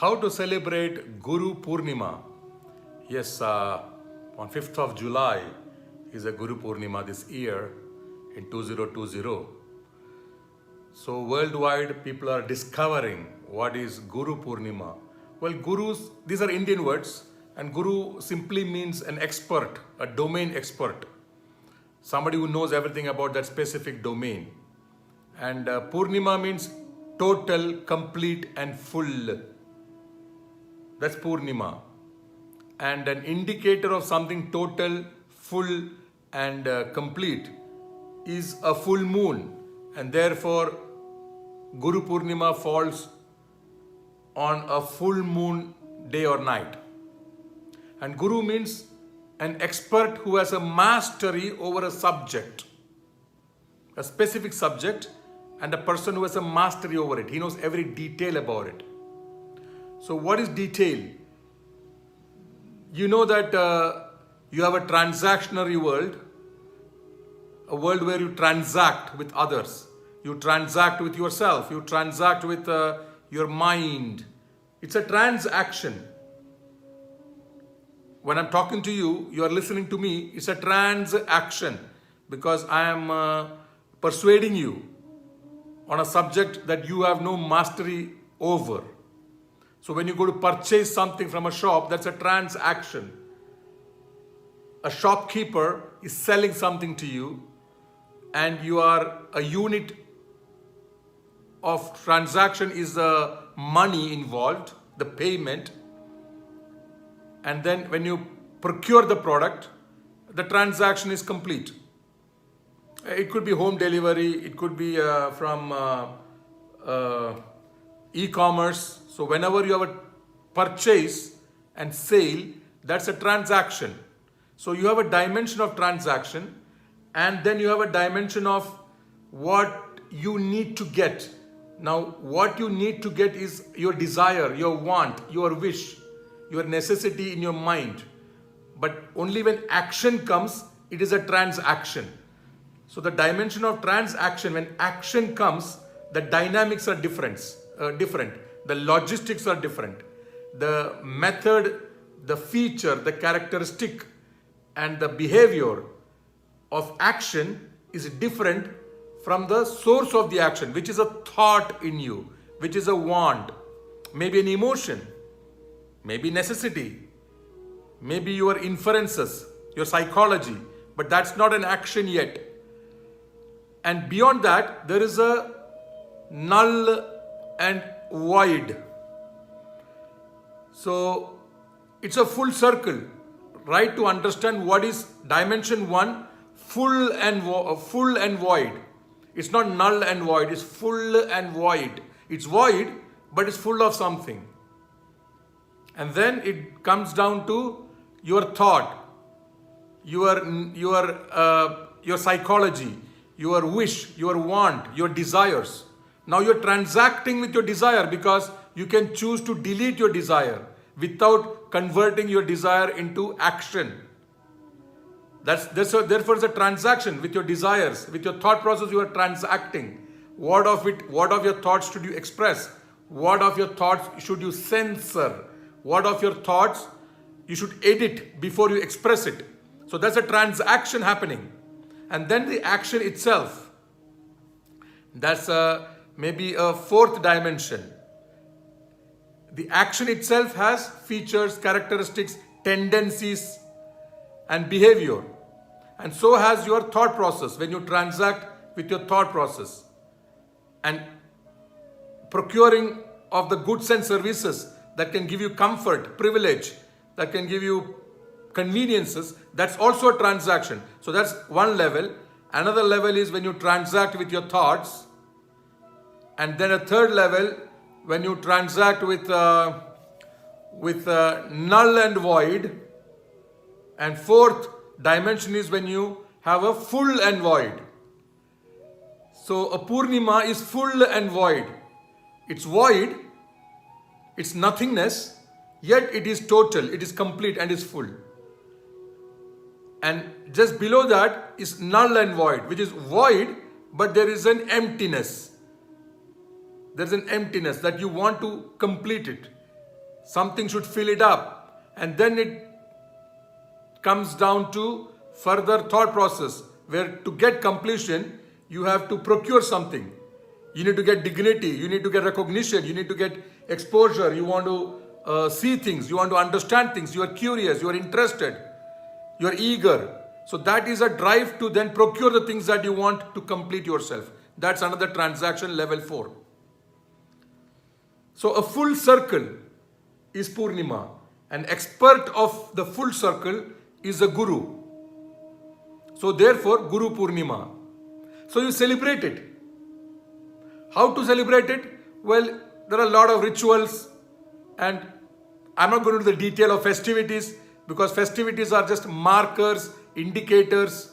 How to celebrate Guru Purnima? Yes, on 5th of July is a Guru Purnima this year in 2020. So worldwide people are discovering what is Guru Purnima. Well, gurus, these are Indian words, and Guru simply means an expert, a domain expert, somebody who knows everything about that specific domain. And Purnima means total, complete and full. That's Purnima. And an indicator of something total, full and complete is a full moon. And therefore, Guru Purnima falls on a full moon day or night. And Guru means an expert who has a mastery over a subject, a specific subject, and a person who has a mastery over it. He knows every detail about it. So what is detail? You know that you have a transactionary world, a world where you transact with others. You transact with yourself. You transact with your mind. It's a transaction. When I'm talking to you, you are listening to me. It's a transaction because I am persuading you on a subject that you have no mastery over. So when you go to purchase something from a shop, that's a transaction. A shopkeeper is selling something to you, and you are a unit of transaction is the money involved, the payment. And then when you procure the product, the transaction is complete. It could be home delivery, it could be from e-commerce. So whenever you have a purchase and sale, that's a transaction. So you have a dimension of transaction, and then you have a dimension of what you need to get. Now, what you need to get is your desire, your want, your wish, your necessity in your mind. But only when action comes, it is a transaction. So the dimension of transaction, when action comes, the dynamics are different. The logistics are different. The method, the feature, the characteristic, and the behavior of action is different from the source of the action, which is a thought in you, which is a want, maybe an emotion, maybe necessity, maybe your inferences, your psychology, but that's not an action yet. And beyond that, there is a null and void. So it's a full circle, right? To understand what is dimension one, full and void. It's not null and void, it's full and void. It's void, but it's full of something. And then it comes down to your thought, your psychology, your wish, your want, your desires. Now you're transacting with your desire because you can choose to delete your desire without converting your desire into action. Therefore, it's a transaction with your desires, with your thought process. You are transacting. What of your thoughts should you express? What of your thoughts should you censor? What of your thoughts you should edit before you express it? So that's a transaction happening. And then the action itself, that's maybe a fourth dimension. The action itself has features, characteristics, tendencies, and behavior. And so has your thought process when you transact with your thought process. And procuring of the goods and services that can give you comfort, privilege, that can give you conveniences, that's also a transaction. So that's one level. Another level is when you transact with your thoughts. And then a third level, when you transact with null and void. And fourth dimension is when you have a full and void. So a Purnima is full and void. It's void, it's nothingness, yet it is total, it is complete and is full. And just below that is null and void, which is void, but there is an emptiness. There's an emptiness that you want to complete it. something should fill it up, and then it comes down to further thought process where to get completion you have to procure something. You need to get dignity, you need to get recognition, you need to get exposure, you want to see things, you want to understand things, you are curious, you are interested, you are eager. So that is a drive to then procure the things that you want to complete yourself. That's another transaction, level 4. So a full circle is Purnima. An expert of the full circle is a guru. So therefore, Guru Purnima. So you celebrate it. How to celebrate it? Well, there are a lot of rituals, and I'm not going into the detail of festivities because festivities are just markers, indicators,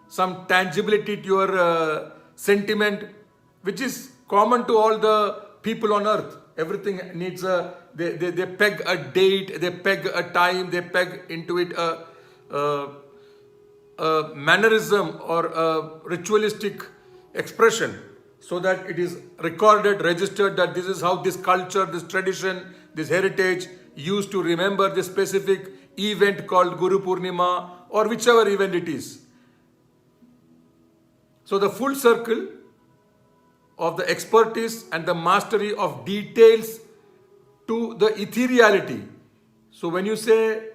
some tangibility to your sentiment, which is common to all the people on earth. Everything needs they peg a date, they peg a time, they peg into it a mannerism or a ritualistic expression, so that it is recorded, registered that this is how this culture, this tradition, this heritage used to remember this specific event called Guru Purnima or whichever event it is. So the full circle of the expertise and the mastery of details to the ethereality. So when you say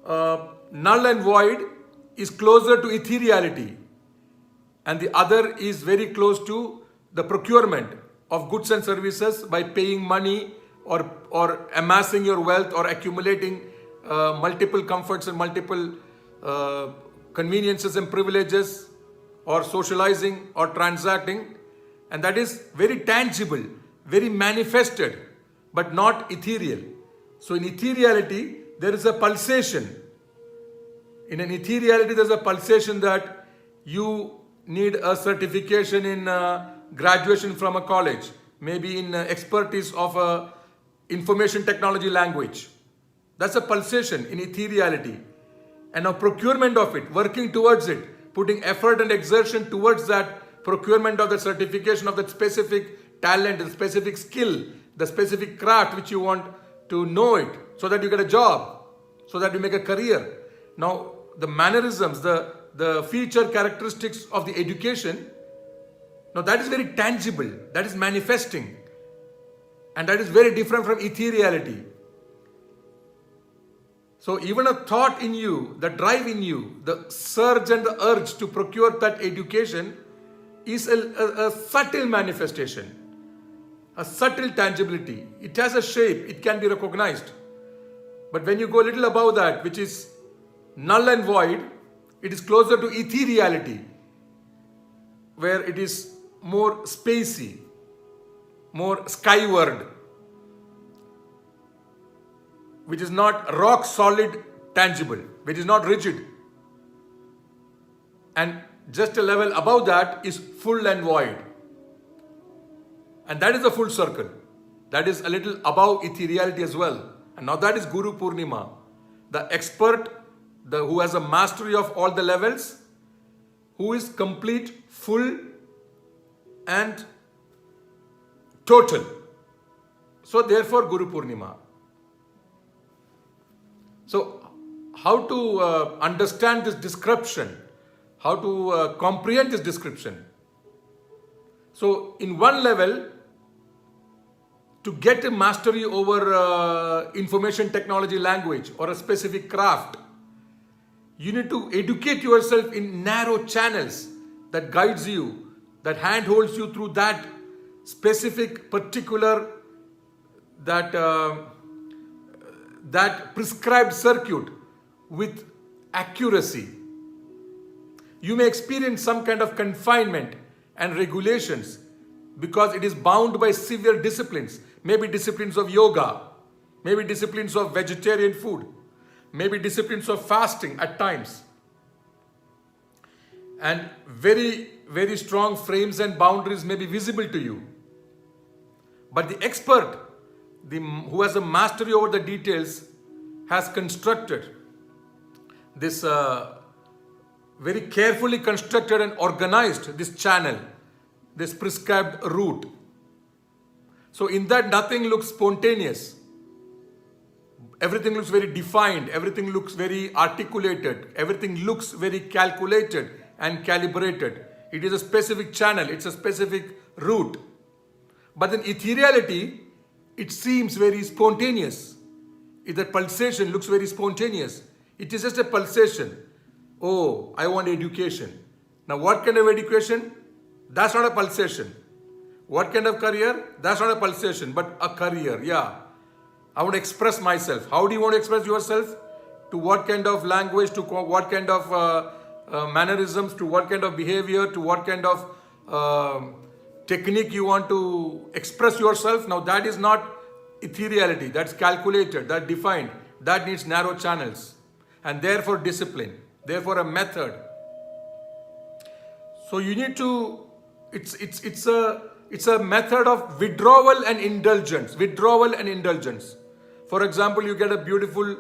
null and void is closer to ethereality, and the other is very close to the procurement of goods and services by paying money or amassing your wealth or accumulating multiple comforts and multiple conveniences and privileges, or socializing or transacting. And that is very tangible, very manifested, but not ethereal. So in ethereality, there is a pulsation. In an ethereality, there is a pulsation that you need a certification in graduation from a college, maybe in expertise of a information technology language. That's a pulsation in ethereality. And a procurement of it, working towards it, putting effort and exertion towards that procurement of the certification of that specific talent, the specific skill, the specific craft which you want to know it, so that you get a job, so that you make a career. Now, the mannerisms, the feature characteristics of the education, now that is very tangible, that is manifesting, and that is very different from ethereality. So even a thought in you, the drive in you, the surge and the urge to procure that education is a subtle manifestation, a subtle tangibility. It has a shape, it can be recognized. But when you go a little above that, which is null and void, it is closer to ethereality, where it is more spacey, more skyward, which is not rock solid tangible, which is not rigid. And just a level above that is full and void. And that is a full circle. That is a little above ethereality as well. And now that is Guru Purnima. The expert, who has a mastery of all the levels, who is complete, full and total. So therefore Guru Purnima. So how to understand this description? How to comprehend this description? So in one level, to get a mastery over information technology language or a specific craft, you need to educate yourself in narrow channels that guides you, that handholds you through that specific, particular, that prescribed circuit with accuracy. You may experience some kind of confinement and regulations because it is bound by severe disciplines, maybe disciplines of yoga, maybe disciplines of vegetarian food, maybe disciplines of fasting at times, and very, very strong frames and boundaries may be visible to you. But the expert, who has a mastery over the details, has constructed this very carefully constructed and organized this channel, this prescribed route. So in that nothing looks spontaneous. everything looks very defined, everything looks very articulated, everything looks very calculated and calibrated. It is a specific channel, it's a specific route. But then ethereality, it seems very spontaneous. The pulsation looks very spontaneous. It is just a pulsation. Oh, I want education. Now what kind of education? That's not a pulsation. What kind of career? That's not a pulsation, but a career, yeah. I want to express myself. How do you want to express yourself? To what kind of language, to what kind of mannerisms, to what kind of behavior, to what kind of technique you want to express yourself. Now that is not ethereality, that's calculated, that's defined, that needs narrow channels and therefore discipline, therefore a method. So you need to, it's a method of withdrawal and indulgence, For example, you get a beautiful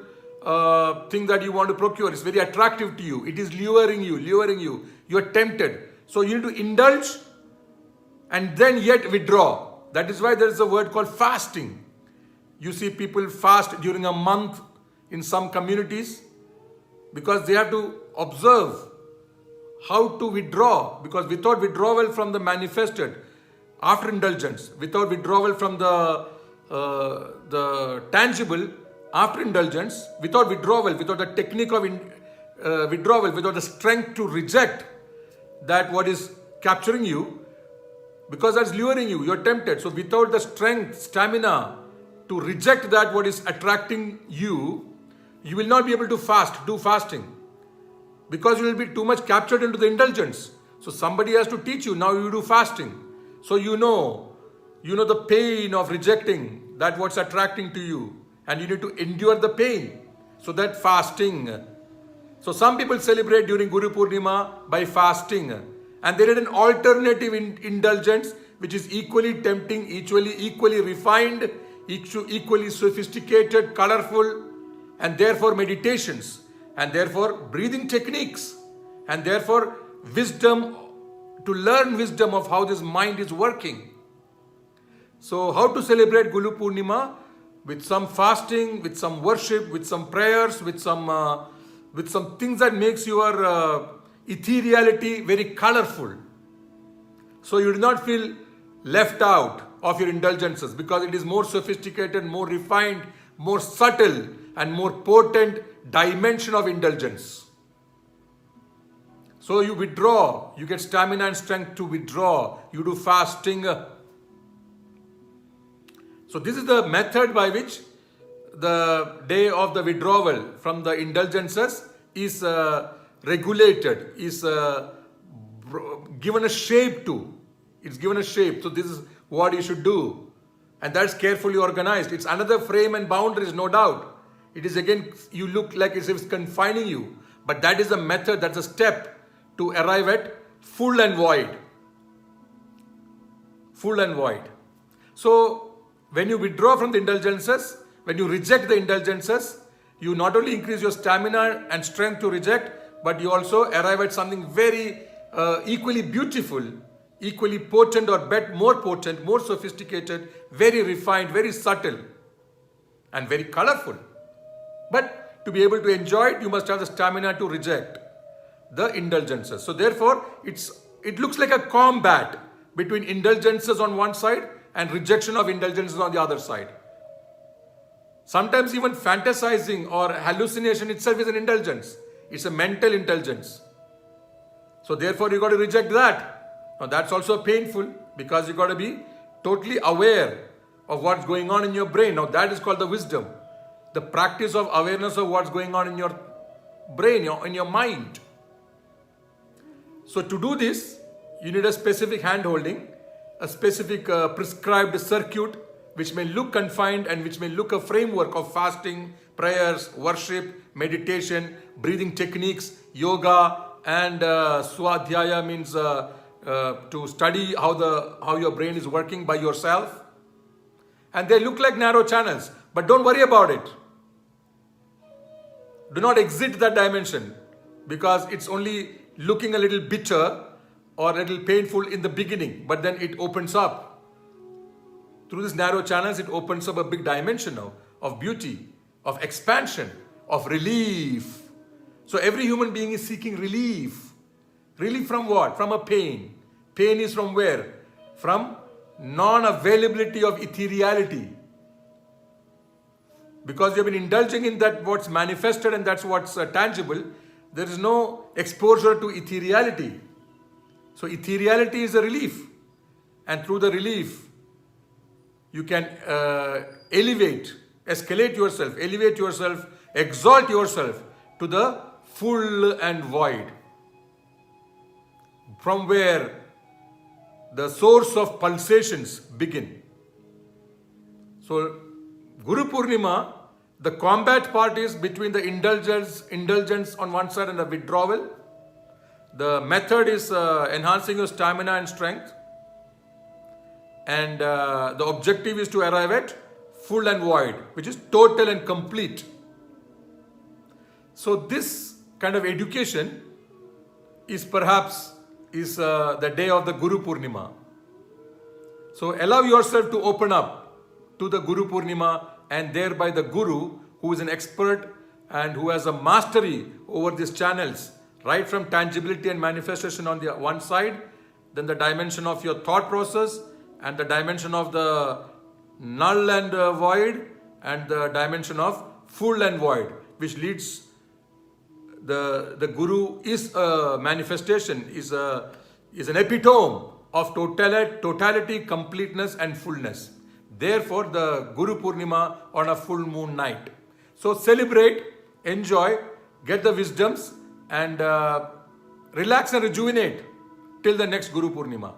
thing that you want to procure. It's very attractive to you. It is luring you. You are tempted. So you need to indulge and then yet withdraw. That is why there is a word called fasting. You see people fast during a month in some communities because they have to observe how to withdraw. Because without withdrawal from the manifested, after indulgence, without withdrawal from the tangible, after indulgence, without withdrawal, without the technique of withdrawal, without the strength to reject that what is capturing you, because that's luring you, you're tempted. So without the strength, stamina to reject that what is attracting you, you will not be able to do fasting. Because you will be too much captured into the indulgence. So somebody has to teach you, now you do fasting. So you know the pain of rejecting that what's attracting to you. And you need to endure the pain. So that fasting. So some people celebrate during Guru Purnima by fasting. And they need an alternative indulgence which is equally tempting, equally refined, equally sophisticated, colorful, and therefore meditations, and therefore breathing techniques, and therefore wisdom, to learn wisdom of how this mind is working. So how to celebrate Guru Purnima? With some fasting, with some worship, with some prayers, with some things that makes your ethereality very colorful. So you do not feel left out of your indulgences because it is more sophisticated, more refined, more subtle and more potent dimension of indulgence. So you withdraw, you get stamina and strength to withdraw, you do fasting. So this is the method by which the day of the withdrawal from the indulgences is regulated, is given a shape to. It's given a shape. So this is what you should do. And that's carefully organized. It's another frame and boundaries, no doubt. It is again, you look like as if it's confining you. But that is a method, that's a step to arrive at full and void. Full and void. So when you withdraw from the indulgences, when you reject the indulgences, you not only increase your stamina and strength to reject, but you also arrive at something very equally beautiful, equally potent or more potent, more sophisticated, very refined, very subtle, and very colorful. But to be able to enjoy it, you must have the stamina to reject the indulgences. So therefore, it looks like a combat between indulgences on one side and rejection of indulgences on the other side. Sometimes even fantasizing or hallucination itself is an indulgence. It's a mental indulgence. So therefore you got to reject that. Now that's also painful because you got to be totally aware of what's going on in your brain. Now that is called the wisdom. The practice of awareness of what's going on in your brain, in your mind. So to do this, you need a specific hand-holding, a specific prescribed circuit which may look confined and which may look a framework of fasting, prayers, worship, meditation, breathing techniques, yoga, and swadhyaya means to study how your brain is working by yourself. And they look like narrow channels, but don't worry about it. Do not exit that dimension because it's only looking a little bitter or a little painful in the beginning, but then it opens up. Through these narrow channels, it opens up a big dimension now of beauty, of expansion, of relief. So every human being is seeking relief. Relief from what? From a pain. Pain is from where? From non-availability of ethereality. Because you have been indulging in that what's manifested and that's what's tangible, there is no exposure to ethereality. So ethereality is a relief. And through the relief, you can elevate, escalate yourself, elevate yourself, exalt yourself to the full and void. From where the source of pulsations begin. So, Guru Purnima, the combat part is between the indulgence on one side and the withdrawal. The method is enhancing your stamina and strength. And the objective is to arrive at full and void, which is total and complete. So this kind of education is perhaps the day of the Guru Purnima. So allow yourself to open up to the Guru Purnima and thereby the Guru, who is an expert and who has a mastery over these channels, right from tangibility and manifestation on the one side, then the dimension of your thought process and the dimension of the null and void and the dimension of full and void, which leads the Guru is a manifestation, is an epitome of totality, completeness and fullness. Therefore, the Guru Purnima on a full moon night. So celebrate, enjoy, get the wisdoms and relax and rejuvenate till the next Guru Purnima.